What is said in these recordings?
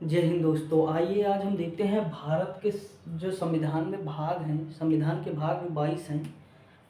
जय हिंद दोस्तों। आइए आज हम देखते हैं भारत के जो संविधान में भाग हैं, संविधान के भाग जो 22 हैं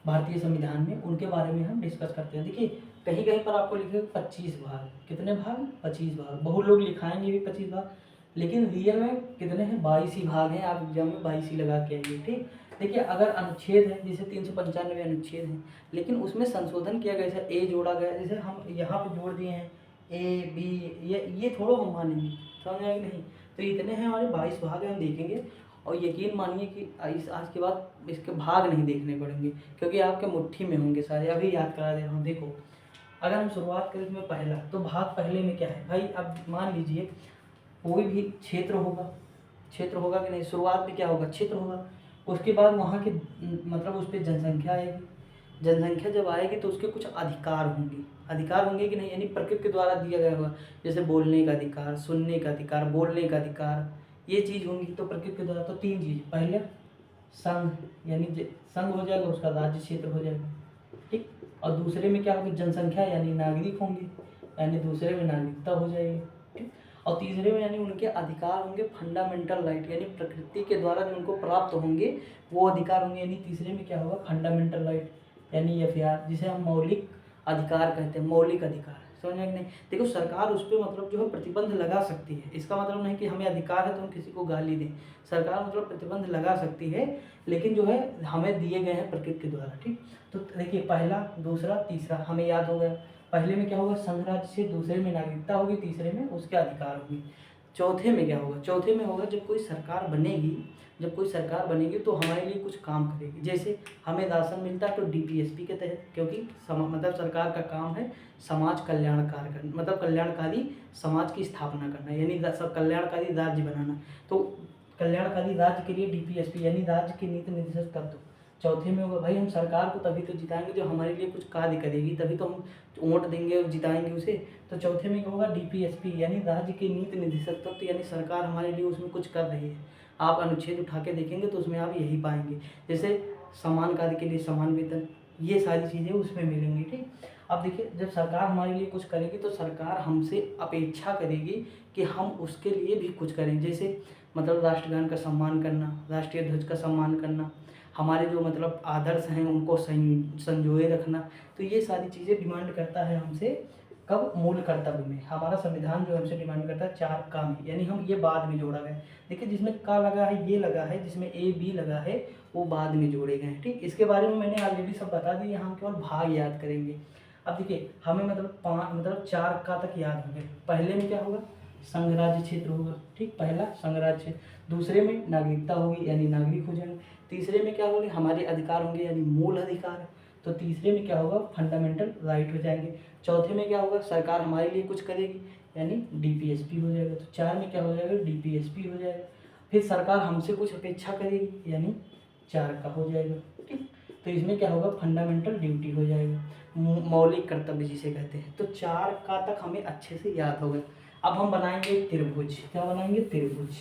भारतीय संविधान में, उनके बारे में हम डिस्कस करते हैं। देखिए कहीं कहीं पर आपको लिखे 25 भाग। कितने भाग? 25 भाग। बहुत लोग लिखाएंगे भी 25 भाग, लेकिन रियल में कितने हैं? 22 ही भाग हैं। आप एग्जाम में 22 ही लगा के आइए। ठीक। देखिए अगर अनुच्छेद है, जैसे 395 अनुच्छेद हैं, लेकिन उसमें संशोधन किया गया, जैसे ए जोड़ा गया, जैसे हम यहाँ पे जोड़ दिए हैं ए बी, ये थोड़ा हम मानेंगे, समझ आए कि नहीं? तो इतने हैं हमारे 22 भाग हैं, हम देखेंगे। और यकीन मानिए कि इस आज के बाद इसके भाग नहीं देखने पड़ेंगे, क्योंकि आपके मुट्ठी में होंगे सारे। अभी याद करा दे रहा हूँ। देखो अगर हम शुरुआत करें इसमें पहला, तो भाग पहले में क्या है भाई? अब मान लीजिए कोई भी क्षेत्र होगा, क्षेत्र होगा कि नहीं? शुरुआत में क्या होगा? क्षेत्र होगा। उसके बाद वहाँ के मतलब उस पर जनसंख्या आएगी। जनसंख्या जब आएगी तो उसके कुछ अधिकार होंगे। अधिकार होंगे कि नहीं? यानी प्रकृति के द्वारा दिया गया होगा, जैसे बोलने का अधिकार, सुनने का अधिकार, बोलने का अधिकार, ये चीज़ होंगी तो प्रकृति के द्वारा। तो तीन चीज़, पहले संघ, यानी संघ हो जाएगा, उसका राज्य क्षेत्र हो जाएगा। ठीक। और दूसरे में क्या होगी? जनसंख्या, यानी नागरिक होंगे, यानी दूसरे में नागरिकता हो जाएगी। ठीक। और तीसरे में यानी उनके अधिकार होंगे फंडामेंटल राइट, यानी प्रकृति के द्वारा जो उनको प्राप्त होंगे वो अधिकार होंगे। यानी तीसरे में क्या होगा? फंडामेंटल राइट, यानी एफआर, जिसे हम मौलिक अधिकार कहते हैं। मौलिक अधिकार, समझ में कि नहीं? देखो सरकार उस पर मतलब जो है प्रतिबंध लगा सकती है। इसका मतलब नहीं कि हमें अधिकार है तो हम किसी को गाली दें। सरकार मतलब प्रतिबंध लगा सकती है, लेकिन जो है हमें दिए गए हैं प्रकृति के द्वारा। ठीक। तो देखिए पहला, दूसरा, तीसरा हमें याद हो गया। पहले में क्या होगा? संघ राज्य से, दूसरे में नागरिकता होगी, तीसरे में उसके अधिकार होंगे। चौथे में क्या होगा? चौथे में होगा जब कोई सरकार बनेगी, जब कोई सरकार बनेगी तो हमारे लिए कुछ काम करेगी। जैसे हमें राशन मिलता है तो डीपीएसपी के तहत, क्योंकि मतलब सरकार का काम है समाज कल्याणकार करना, मतलब कल्याणकारी समाज की स्थापना करना, यानी सब कल्याणकारी राज्य बनाना। तो कल्याणकारी राज्य के लिए डीपीएसपी, यानी राज्य के नीति निर्देशक तत्व चौथे में होगा। भाई हम सरकार को तभी तो जिताएंगे जो हमारे लिए कुछ कार्य करेगी, तभी तो हम वोट देंगे और जिताएंगे उसे। तो चौथे में क्या होगा? डीपीएसपी, यानी राज्य के नीति निर्देशक तत्व, यानी सरकार हमारे लिए उसमें कुछ कर रही है। आप अनुच्छेद उठा के देखेंगे तो उसमें आप यही पाएंगे, जैसे समान कार्य के लिए समान वेतन, ये सारी चीज़ें उसमें मिलेंगी। ठीक। अब देखिए जब सरकार हमारे लिए कुछ करेगी तो सरकार हमसे अपेक्षा करेगी कि हम उसके लिए भी कुछ करें। जैसे मतलब राष्ट्रगान का सम्मान करना, राष्ट्रीय ध्वज का सम्मान करना, हमारे जो मतलब आदर्श हैं उनको संजोए रखना। तो ये सारी चीज़ें डिमांड करता है हमसे। कब? मूल कर्तव्य में। हमारा संविधान जो हमसे डिमांड करता है 4 का में, यानी हम ये बाद में जोड़ा गया। देखिए जिसमें का लगा है ये लगा है, जिसमें ए बी लगा है वो बाद में जोड़े गए हैं। ठीक। इसके बारे में मैंने ऑलरेडी सब बता दिया, हम केवल भाग याद करेंगे। अब देखिए हमें मतलब 5 मतलब 4 का तक याद होंगे। पहले में क्या होगा? संघ राज्य क्षेत्र होगा। ठीक। पहला संघ राज्य क्षेत्र। दूसरे में नागरिकता होगी, यानी नागरिक हो जाएंगे। तीसरे में क्या होंगे? हमारे अधिकार होंगे, यानी मूल अधिकार। तो तीसरे में क्या होगा? फंडामेंटल राइट हो जाएंगे। चौथे में क्या होगा? सरकार हमारे लिए कुछ करेगी, यानी डीपीएसपी हो जाएगा। तो 4 में क्या हो जाएगा? डीपीएसपी हो जाएगा। फिर सरकार हमसे कुछ अपेक्षा करेगी, यानी 4 का हो जाएगा। ठीक। तो इसमें क्या होगा? फंडामेंटल ड्यूटी हो जाएगा, मौलिक कर्तव्य जिसे कहते हैं। तो 4 का तक हमें अच्छे से याद हो गया। अब हम बनाएंगे त्रिभुज। क्या बनाएंगे? त्रिभुज।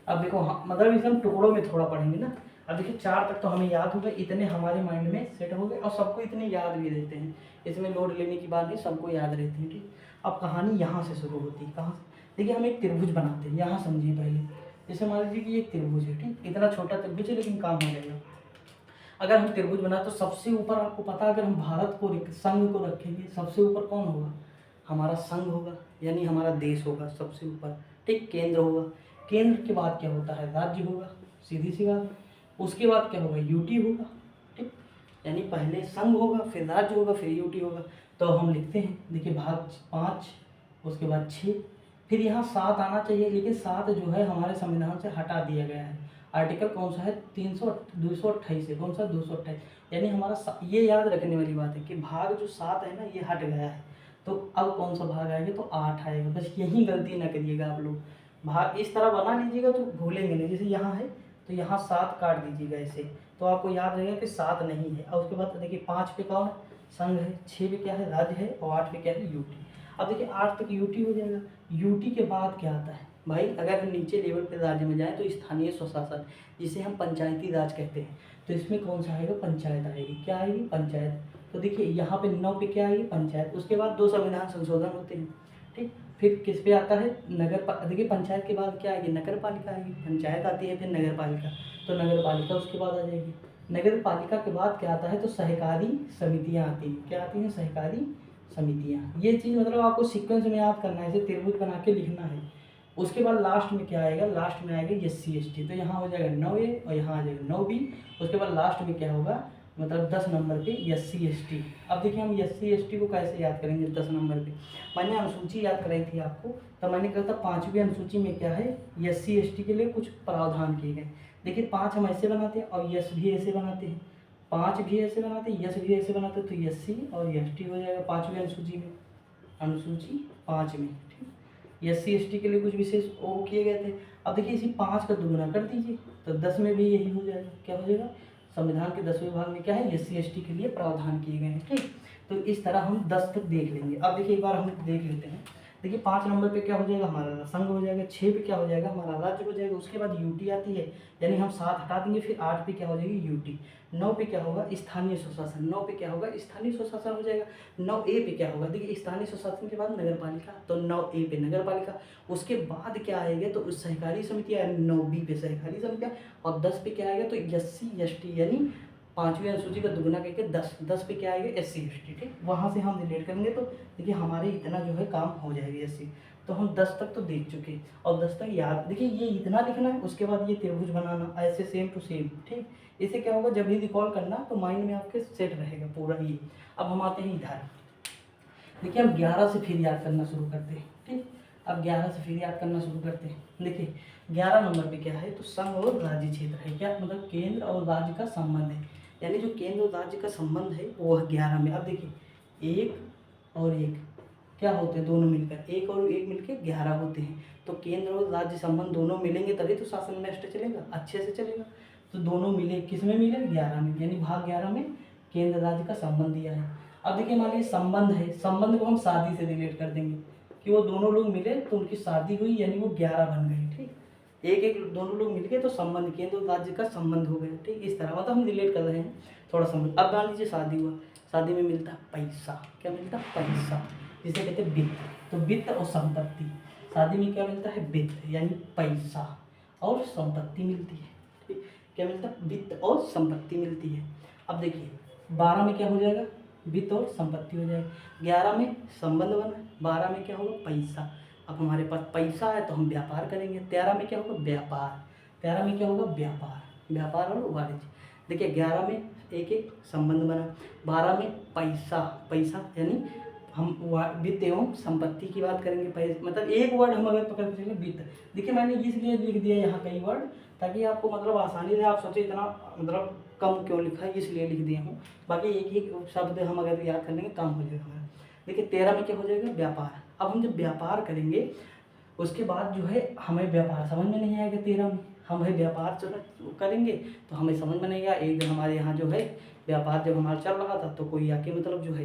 अब देखो मतलब इसे हम टुकड़ों में थोड़ा पढ़ेंगे ना। अब देखिए 4 तक तो हमें याद हो गए, इतने हमारे माइंड में सेट हो गए, और सबको इतने याद भी रहते हैं। इसमें लोड लेने की बात नहीं, सबको याद रहती है। ठीक। अब कहानी यहाँ से शुरू होती है। कहाँ से? देखिए हम एक त्रिभुज बनाते हैं, यहाँ समझिए पहले। जैसे मान लीजिए कि एक त्रिभुज है। ठीक। इतना छोटा त्रिभुज है लेकिन काम हो जाएगा। अगर हम त्रिभुज बना तो सबसे ऊपर आपको पता है, अगर हम भारत को संघ को रखेंगे, सबसे ऊपर कौन होगा? हमारा संघ होगा, यानी हमारा देश होगा सबसे ऊपर। ठीक। केंद्र होगा। केंद्र के बाद क्या होता है? राज्य होगा, सीधी सी बात। उसके बाद क्या होगा? यूटी होगा। ठीक। यानी पहले संघ होगा, फिर राज्य होगा, फिर यूटी होगा। तो हम लिखते हैं, देखिए भाग 5, उसके बाद 6, फिर यहाँ 7 आना चाहिए, लेकिन 7 जो है हमारे संविधान से हटा दिया गया है। आर्टिकल कौन सा है? 228 है। कौन सा? 228। यानी हमारा ये याद रखने वाली बात है कि भाग जो 7 है ना, ये हट गया है। तो अब कौन सा भाग आएगा? तो 8 आएगा। बस यही गलती ना करिएगा आप लोग। भाग इस तरह बना लीजिएगा तो भूलेंगे नहीं। जैसे यहाँ है तो यहाँ 7 काट दीजिएगा ऐसे, तो आपको याद रहेगा कि 7 नहीं है। और उसके बाद देखिए 5 पे कौन है? संघ है। 6 पे क्या है? राज्य है। और 8 पे क्या है? यूटी। अब देखिए 8 तक यूटी हो जाएगा। यूटी के बाद क्या आता है भाई? अगर हम नीचे लेवल पे राज्य में जाएं तो स्थानीय स्वशासन, जिसे हम पंचायती राज कहते हैं। तो इसमें कौन सा आएगा? पंचायत आएगी। क्या आएगी? पंचायत। तो देखिए यहाँ पे 9 पे क्या आएगी? पंचायत। उसके बाद 2 संविधान संशोधन होते हैं। ठीक। फिर किस पे आता है, देखिए पंचायत के बाद क्या आएगी, नगर पालिका आएगी। पंचायत आती है, फिर नगर पालिका, तो नगर पालिका उसके बाद आ जाएगी। नगर पालिका के बाद क्या आता है, तो सहकारी समितियाँ आती हैं। क्या आती हैं, सहकारी समितियाँ। ये चीज़ मतलब आपको सीक्वेंस में याद करना है, इसे त्रिभुज बना के लिखना है। उसके बाद लास्ट में क्या आएगा, लास्ट में आएगा SC ST, तो यहाँ हो जाएगा 9A और यहाँ आ जाएगा 9B। उसके बाद लास्ट में क्या होगा, मतलब 10 नंबर पे SC ST। अब देखिए हम SC ST को कैसे याद करेंगे 10 नंबर पे। मैंने अनुसूची याद कराई थी आपको, तो मैंने कहा था 5वीं अनुसूची में क्या है, SC ST के लिए कुछ प्रावधान किए गए। देखिए 5 हम ऐसे बनाते हैं और यस भी ऐसे बनाते हैं, 5 भी ऐसे बनाते हैं, यस भी ऐसे बनाते हैं, तो SC और ST हो जाएगा 5वीं अनुसूची में, अनुसूची 5 में। ठीक, SC ST के लिए कुछ विशेष वो किए गए थे। अब देखिए इसी 5 का दुगुना कर दीजिए, तो 10 में भी यही हो जाएगा। क्या हो जाएगा, संविधान के 10वें भाग में क्या है, SC ST के लिए प्रावधान किए गए हैं। ठीक, तो इस तरह हम 10 तक देख लेंगे। अब देखिए एक बार हम देख लेते हैं। देखिए 5 नंबर पे क्या हो जाएगा, हमारा संघ हो जाएगा। 6 पे क्या हो जाएगा, हमारा राज्य हो जाएगा। उसके बाद UT आती है, यानी हम 7 हटा देंगे। फिर 8 पे क्या हो जाएगी, UT। 9 पे क्या होगा, स्थानीय स्वशासन। 9 पे क्या होगा, स्थानीय स्वशासन हो जाएगा। 9A पे क्या होगा, देखिए स्थानीय स्वशासन के बाद नगर पालिका, तो 9A पे नगर पालिका। उसके बाद क्या आएगा, तो उस सहकारी समिति आएगा। 9B पे सहकारी समितियाँ, और 10 पे क्या आएगा, तो SC ST, यानी 5वीं अनुसूची का दुगुना करके 10 पे क्या आएगा, SC ST। ठीक, वहाँ से हम रिलेट करेंगे, तो देखिए हमारे इतना जो है काम हो जाएगा। SC, तो हम 10 तक तो देख चुके, और 10 तक याद, देखिए ये इतना लिखना है। उसके बाद ये त्रिभुज बनाना, ऐसे सेम टू सेम। ठीक, इससे क्या होगा, जब भी रिकॉल करना तो माइंड में आपके सेट रहेगा पूरा ही। अब हम आते हैं इधर, देखिए हम 11 से फिर याद करना शुरू करते हैं। ठीक, अब 11 से फिर याद करना शुरू करते हैं। देखिए 11 नंबर पे क्या है, तो संघ और राज्य क्षेत्र है। क्या मतलब, केंद्र और राज्य का संबंध है, यानी जो केंद्र और राज्य का संबंध है वो है 11 में। अब देखिए 1 और 1 क्या होते हैं, दोनों मिलकर 1 और 1 मिलकर 11 होते हैं। तो केंद्र और राज्य संबंध दोनों मिलेंगे तभी तो शासन व्यवस्था चलेगा, अच्छे से चलेगा। तो दोनों मिले, किस में मिले, 11 में, यानी भाग 11 में केंद्र राज्य का संबंध दिया है। अब देखिए मान लीजिए संबंध है, संबंध को हम शादी से रिलेट कर देंगे कि वो दोनों लोग मिले तो उनकी शादी हुई, यानी वो 11 बन गए। ठीक, एक एक दोनों लोग मिल गए तो संबंध, केंद्र और राज्य का संबंध हो गया। ठीक, इस तरह मतलब हम रिलेट कर रहे हैं थोड़ा समझ। अब मान लीजिए शादी हुआ, शादी में मिलता पैसा। क्या मिलता, पैसा, जिसे कहते हैं वित्त। तो वित्त और संपत्ति, शादी में क्या मिलता है, वित्त, यानी पैसा और संपत्ति मिलती है। ठीक, क्या मिलता है, वित्त और संपत्ति मिलती है। अब देखिए 12 में क्या हो जाएगा, वित्त और संपत्ति हो जाएगा। 11 में संबंध बना, 12 में क्या होगा, पैसा। अब हमारे पास पैसा है तो हम व्यापार करेंगे। 13 में क्या होगा, व्यापार। 13 में क्या होगा, व्यापार, व्यापार और वाणिज्य। देखिए 11 में एक एक संबंध बना, 12 में पैसा, पैसा यानी हम वित्त एवं संपत्ति की बात करेंगे। पैसे मतलब एक वर्ड हम अगर पकड़ के चलें, वित्त। देखिए मैंने इसलिए लिख दिया यहाँ कई वर्ड, ताकि आपको मतलब आसानी से, आप सोचे इतना मतलब कम क्यों लिखा है, इसलिए लिख दिया हूँ। बाकी एक एक शब्द हम अगर याद कर लेंगे काम हो जाएगा हमारा। देखिए 13 में क्या हो जाएगा, व्यापार। अब हम जब व्यापार करेंगे उसके बाद जो है हमें व्यापार समझ में नहीं आएगा। 13 में हम है व्यापार करेंगे तो हमें समझ में नहीं आएगा। एक दिन हमारे यहाँ जो है व्यापार जब हमारा चल रहा था तो कोई आके मतलब जो है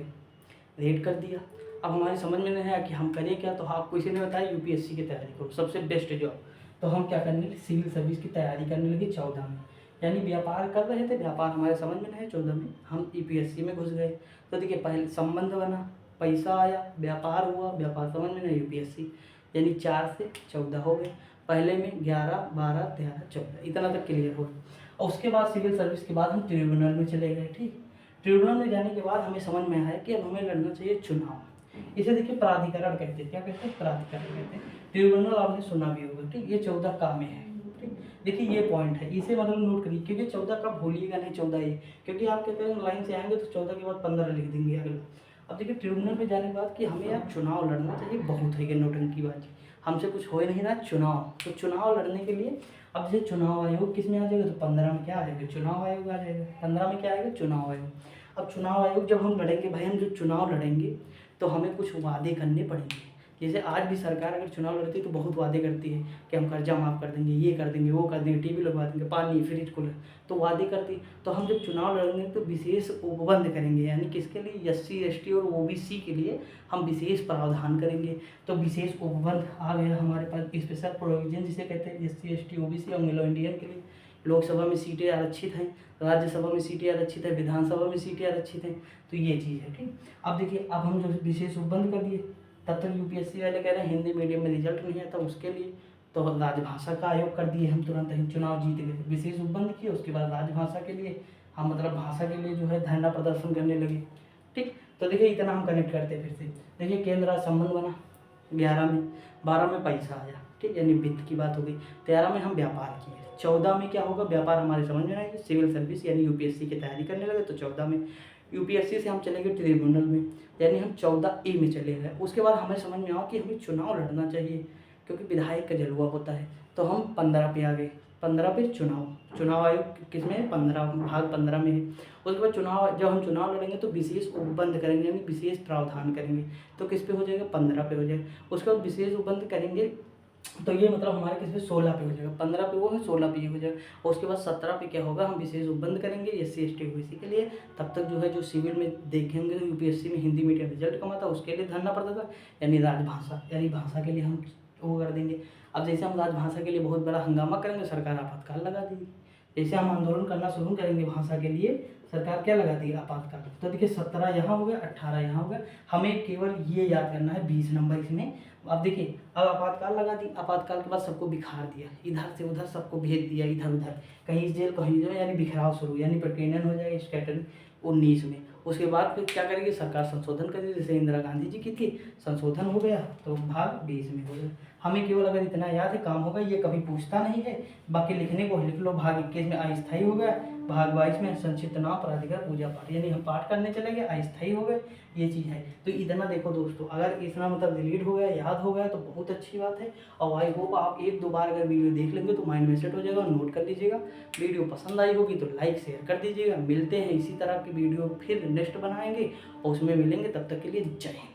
रेड कर दिया। अब हमारी समझ में नहीं आया कि हम करें क्या, तो आपको इसी ने बताया UPSC की तैयारी करो, सबसे बेस्ट जॉब। तो हम क्या करने लगे, सिविल सर्विस की तैयारी करने लगे 14 में। यानी व्यापार कर रहे थे, व्यापार हमारे समझ में नहीं आया, 14 में हम UPSC में घुस गए। तो देखिए पहले संबंध बना, पैसा आया, व्यापार हुआ, व्यापार समझ में नहीं, UPSC, यानी 4 से 14 हो गए। पहले में 11, 12, 13, 14 इतना तक क्लियर हो गया। और उसके बाद सिविल सर्विस के बाद हम ट्रिब्यूनल में चले गए। ठीक, ट्रिब्यूनल में जाने के बाद हमें समझ में आया कि अब हमें लड़ना चाहिए चुनाव। इसे देखिए प्राधिकरण कहते हैं। क्या कहते हैं, प्राधिकरण कहते हैं। ट्रिब्यूनल आपने सुना भी होगा। ठीक, ये 14 का में है। ठीक, देखिए ये पॉइंट है, इसे मतलब नोट करिए, क्योंकि 14 का भूलिएगा नहीं, 14 ये, क्योंकि आप कहते हैं लाइन से आएंगे तो 14 के बाद 15 लिख देंगे अगला। अब देखिए ट्रिब्यूनल में जाने के बाद कि हमें यार चुनाव लड़ना चाहिए, बहुत है कि नोटंकी बाजी, हमसे कुछ हो ही नहीं रहा चुनाव। तो चुनाव लड़ने के लिए अब जैसे चुनाव आयोग किस में आ जाएगा, तो 15 में क्या आ जाएगा, चुनाव आयोग आ जाएगा। 15 में क्या आएगा, चुनाव आयोग। अब चुनाव आयोग जब हम लड़ेंगे, भाई हम जो चुनाव लड़ेंगे तो हमें कुछ वादे करने पड़ेंगे। जैसे आज भी सरकार अगर चुनाव लड़ती है तो बहुत वादे करती है कि हम कर्जा माफ़ कर देंगे, ये कर देंगे, वो कर देंगे, टीवी लगवा देंगे, पानी, फ्रिज, कूलर, तो वादे करती। तो हम जब चुनाव लड़ेंगे तो विशेष उपबंध करेंगे, यानी किसके लिए, SC ST और OBC के लिए हम विशेष प्रावधान करेंगे। तो विशेष उपबंध आ गया हमारे पास, स्पेशल प्रोविजन जिसे कहते हैं SC ST OBC और एंग्लो इंडियन के लिए। लोकसभा में सीटें आरक्षित हैं, राज्यसभा में सीटें आरक्षित है, विधानसभा में सीटें आरक्षित हैं। तो ये चीज़ है। ठीक, अब देखिए अब हम जो विशेष उपबंध कर दिए, तब तक यूपीएससी वाले कह रहे हैं हिंदी मीडियम में रिजल्ट नहीं आता उसके लिए, तो राजभाषा का आयोग कर दिए हम, तुरंत ही चुनाव जीत गए, विशेष उपबंध किए, उसके बाद राजभाषा के लिए हम मतलब भाषा के लिए जो है धरना प्रदर्शन करने लगे। ठीक, तो देखिए इतना हम कनेक्ट करते हैं फिर से। देखिए केंद्र राज्य संबंध बना 11 में, 12 में पैसा आया, ठीक, यानी वित्त की बात हो गई। 13 में हम व्यापार किए, 14 में क्या होगा, व्यापार हमारे समझ में आएगा, सिविल सर्विस यानी यूपीएससी की तैयारी करने लगे, तो 14 में यूपीएससी से हम चले गए ट्रिब्यूनल में, यानी हम 14A में चले गए। उसके बाद हमें समझ में आया कि हमें चुनाव लड़ना चाहिए क्योंकि विधायक का जलवा होता है, तो हम 15 पे आ गए। 15 पे चुनाव आयोग किस में है, 15 भाग 15 में है। उसके बाद जब हम चुनाव लड़ेंगे तो विशेष उपबंध करेंगे, यानी विशेष प्रावधान करेंगे, तो किस पे हो जाएगा, 15 पे हो जाएगा। उसके बाद विशेष उपबंध करेंगे तो ये मतलब हमारे किस पे 16 पे हो जाएगा, 15 पे वो है, 16 पे ये हो जाएगा। और उसके बाद 17 पे क्या होगा, हम विशेष उपबंध करेंगे SC ST OBC के लिए। तब तक जो है जो सिविल में देखेंगे तो यूपीएससी में हिंदी मीडियम रिजल्ट कमा था उसके लिए धरना पड़ता था, यानी राजभाषा यानी भाषा के लिए हम वो कर देंगे। अब जैसे हम राजभाषा के लिए बहुत बड़ा हंगामा करेंगे, सरकार आपातकाल लगा देगी। जैसे हम आंदोलन करना शुरू करेंगे भाषा के लिए, सरकार क्या लगा देगी, आपातकाल। तो देखिए 17 यहाँ हो गया, 18 यहाँ हो गया। हमें केवल ये याद करना है 20 नंबर इसमें। अब देखिए अब आपातकाल लगा दी, आपातकाल के बाद सबको बिखार दिया, इधर से उधर सबको भेज दिया, इधर उधर, कहीं इस जेल कहीं जेल, यानी बिखराव शुरू, यानी पेट्रोलियन हो जाएगा स्कैटरिंग 19 में। उसके बाद फिर क्या करेगी सरकार, संशोधन करेगी, जैसे इंदिरा गांधी जी की थी, संशोधन हो गया तो भाग 20 में हो गया। हमें केवल अगर इतना याद है काम होगा, ये कभी पूछता नहीं है, बाकी लिखने को लिख लो। भाग 21 में अस्थायी हो गया, भाग 22 में संक्षिप्त नाम प्राधिकार पूजा पाठ, यानी हम पाठ करने चले गए, अस्थायी हो गए, ये चीज़ है। तो इतना देखो दोस्तों, अगर इतना मतलब डिलीट हो गया, याद हो गया तो बहुत अच्छी बात है। और आई होप आप 1-2 बार अगर वीडियो देख लेंगे तो माइंड में सेट हो जाएगा, नोट कर लीजिएगा। वीडियो पसंद आई होगी तो लाइक शेयर कर दीजिएगा। मिलते हैं इसी तरह की वीडियो फिर नेक्स्ट बनाएंगे और उसमें मिलेंगे, तब तक के लिए जय हिंद।